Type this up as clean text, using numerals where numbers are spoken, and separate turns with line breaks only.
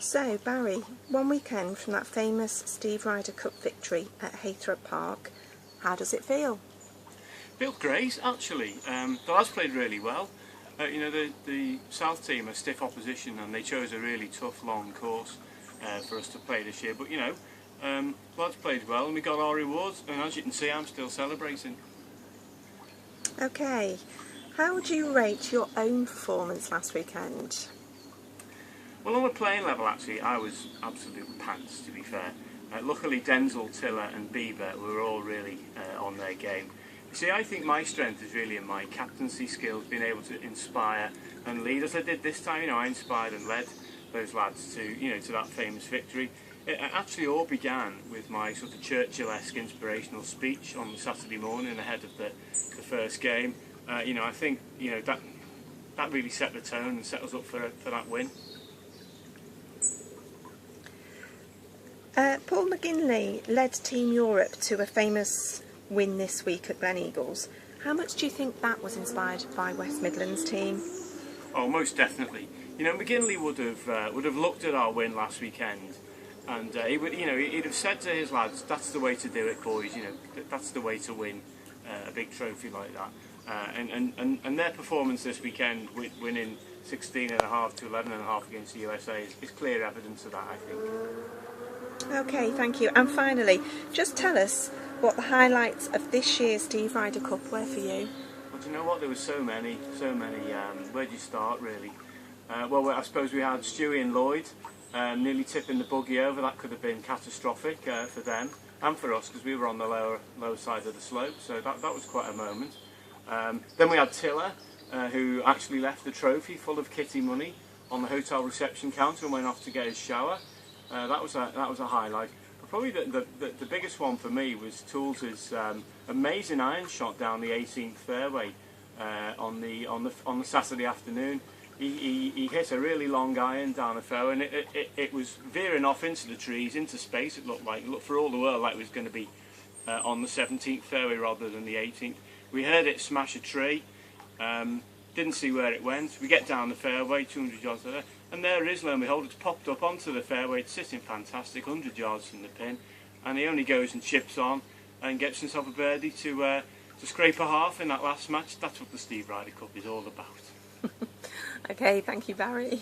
So, Barry, one weekend from that famous Steve Ryder Cup victory at Haythrop Park, how does it feel?
Feels great, actually. The lads played really well. The South team are stiff opposition and they chose a really tough, long course for us to play this year. But, lads played well and we got our rewards. And as you can see, I'm still celebrating.
Okay, how would you rate your own performance last weekend?
Well, on a playing level, actually, I was absolute pants, to be fair. Luckily, Denzel, Tiller and Bieber were all really on their game. You see, I think my strength is really in my captaincy skills, being able to inspire and lead. As I did this time, I inspired and led those lads to that famous victory. It actually all began with my sort of Churchill-esque inspirational speech on Saturday morning ahead of the first game. I think that really set the tone and set us up for that win.
Paul McGinley led Team Europe to a famous win this week at Gleneagles. How much do you think that was inspired by West Midlands team?
Oh, most definitely. McGinley would have looked at our win last weekend, and he'd have said to his lads, "That's the way to do it, boys. That's the way to win a big trophy like that." And their performance this weekend, winning 16.5 to 11.5 against the USA, is clear evidence of that, I think.
Okay, thank you. And finally, just tell us what the highlights of this year's Steve Ryder Cup were for you.
Well, do you know what? There were so many. Where do you start, really? Well, I suppose we had Stewie and Lloyd nearly tipping the buggy over. That could have been catastrophic for them and for us because we were on the lower side of the slope. So that was quite a moment. Then we had Tiller, who actually left the trophy full of kitty money on the hotel reception counter and went off to get his shower. That was a highlight. But probably the biggest one for me was Tools's amazing iron shot down the 18th fairway on the Saturday afternoon. He hit a really long iron down the fairway, and it was veering off into the trees, into space. It looked for all the world like it was going to be on the 17th fairway rather than the 18th. We heard it smash a tree. Didn't see where it went. We get down the fairway, 200 yards there, and there it is, lo and behold, it's popped up onto the fairway. It's sitting fantastic, 100 yards from the pin, and he only goes and chips on and gets himself a birdie to scrape a half in that last match. That's what the Steve Ryder Cup is all about.
Okay, thank you, Barry.